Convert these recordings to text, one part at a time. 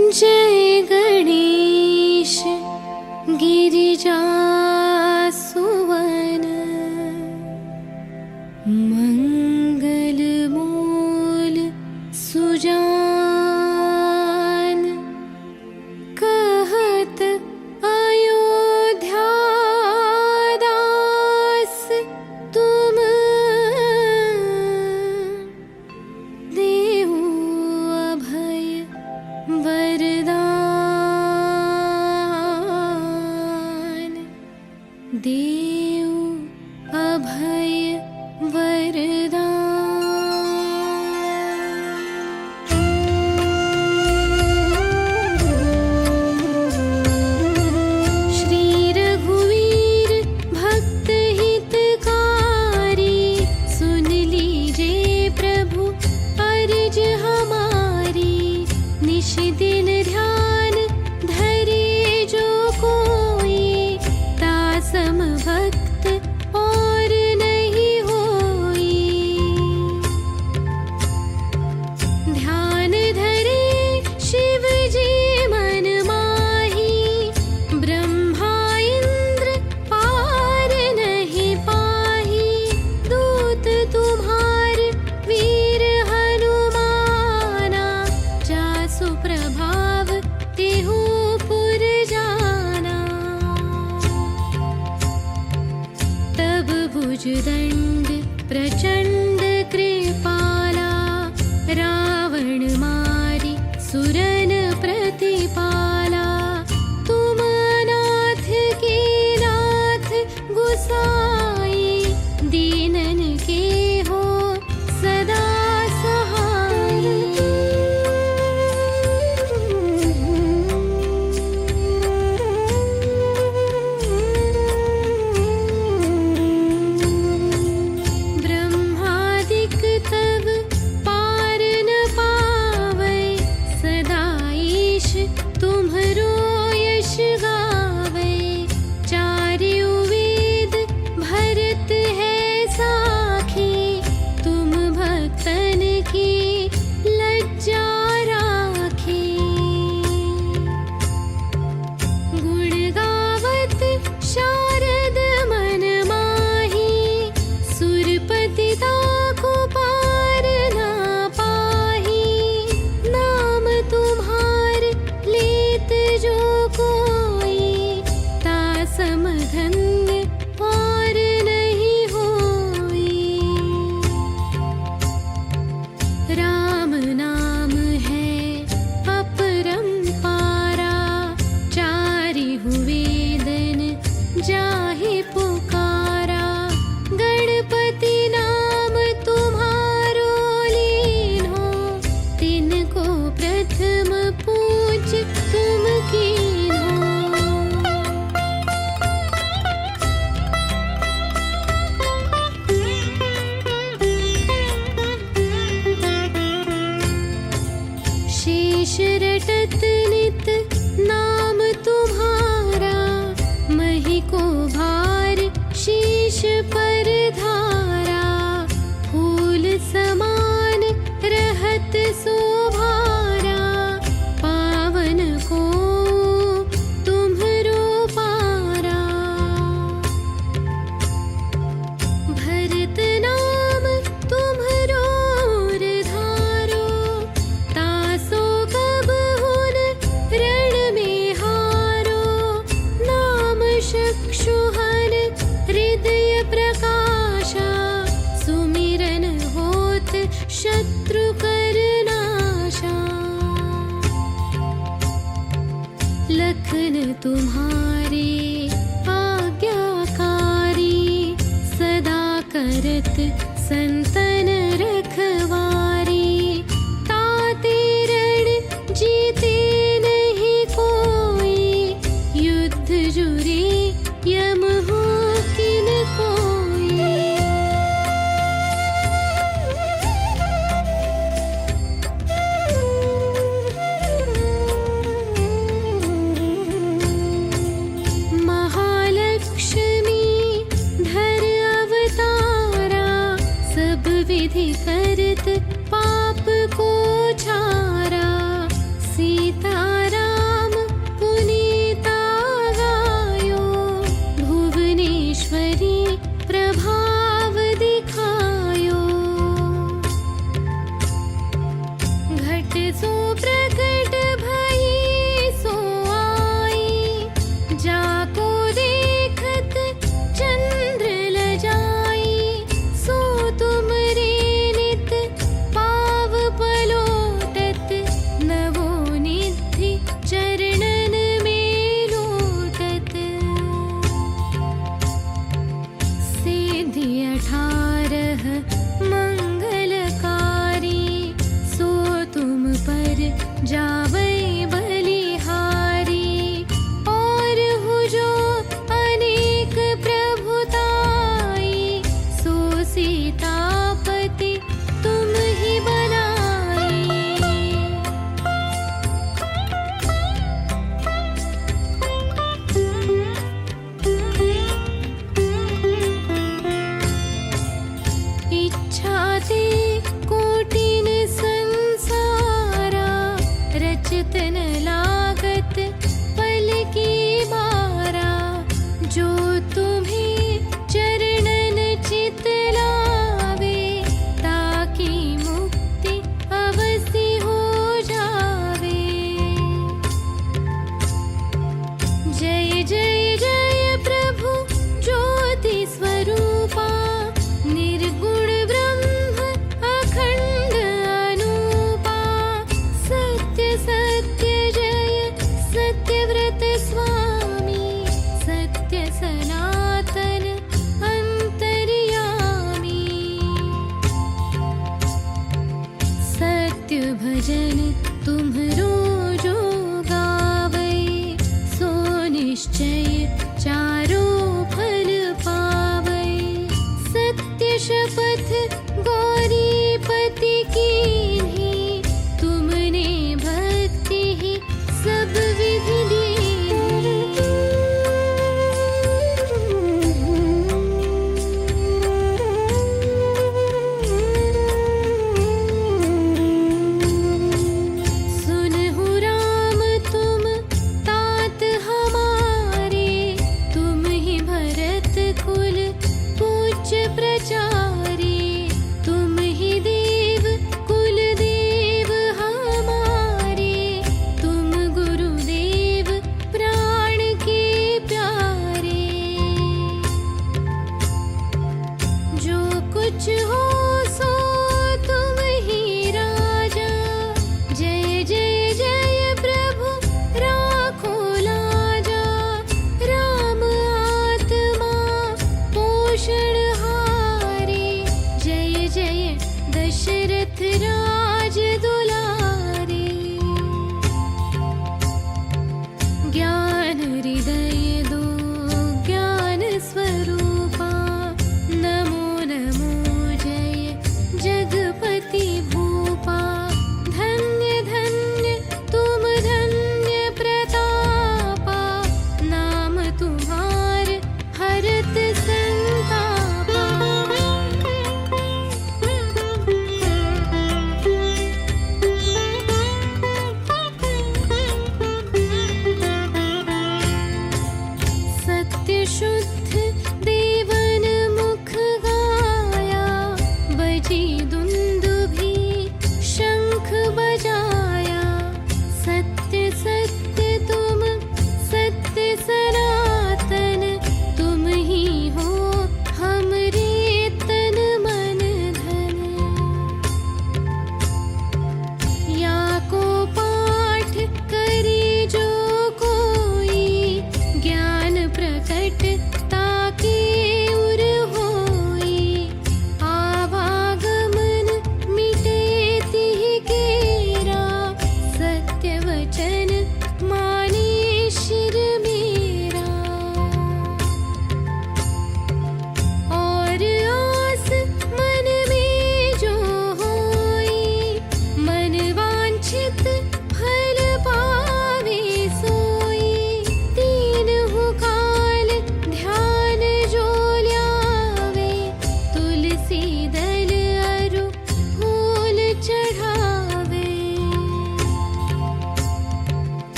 जय गणेश गिरिजा सुवन मंगल मूल सुजान कहत अयोध्या दास तुम देहु अभय वरदान देव अभय वरदान। श्री रघुवीर भक्त हितकारी सुन लीजे प्रभु अर्ज हमारी। निश दिन ध्यान धरे जो कोई तासम भक्त और नहीं होई। ध्यान धरे शिव जी मन माही ब्रह्मा इंद्र पार नहीं पाही। दूत तुम्हार वीर हनुमाना जासु प्रभाव तेहु पुर जाना। तब भुजदंड प्रचंड कृपाला रावण मारी सुरन प्रतिपाला। तुम अनाथ के नाथ गुसाई दीनन के हो सदा सहाय। ब्रह्मादिक तब पार न पावै सदा ईश तुम्हरो यश गावै। चारियों वेद भरत है साखी तुम भक्तन की लज्जा राखी। गुण गावत शारद मन माही सुरपति ताको पार ना पाही। नाम तुम्हार लेत जो कोई तासम धन्य और नहीं होई। राम नाम है अपरंपारा चारिहु वेदन जाहि पुकारा। गणपति नाम तुम्हारो लीन्हो तिनको प्रथम पूज तुम कीन्हो। शेष रटत नित नाम तुम्हारा मही को भार शीश पर धारा। फूल समान रहत शोभारा पावन को तुम्हरो पारा। भरत नाम तुम्हरो धारो तासो कब हुन रण में हारो। नाम चक्षुहन हृदय प्रकाशा सुमिरन होत शत्रु कर नाशा। लखन तुम्हारे आज्ञाकारी सदा करत संतन रखवारी। ताते रण जीते नहीं कोई युद्ध जुरे यम हो किन कोई। महालक्ष्मी धर अवतारा सब सो प्रकट भई सो आई। जाको देखत चंद्र लजाई, सो तुम रे नित पाव पलोटत। नवो निधि चरणन में लोटत। सिद्धि 18 मंगलकारी, सो तुम पर जावै बलिहारी। और हुजो अनेक प्रभुताई, सो सीतापति तुम ही बनाई। इच्छा ते कोटिन संसारा, रचित न लागत पल की बारा। जो तुम्हें चरणन चित लावे, ताकी मुक्ति अवश्य हो जावे। जय जय जय प्रभु ज्योति स्वरूपा, निर्गुण ब्रह्म अखंड अनूपा। सत्य सत्य जय सत्यव्रत स्वामी, सत्य सनातन अंतर्यामी। सत्य भजन तुम्हरो जो गावै, सो निश्चय चारो फल पावै। सत्य शपथ गौरीपति कीन्ही, तुमने भक्ति ही सब विधि दीन्ही। सुन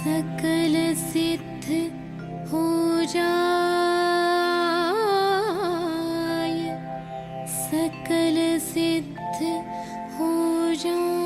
सकल सिद्ध हो जाय, सकल सिद्ध हो जाय।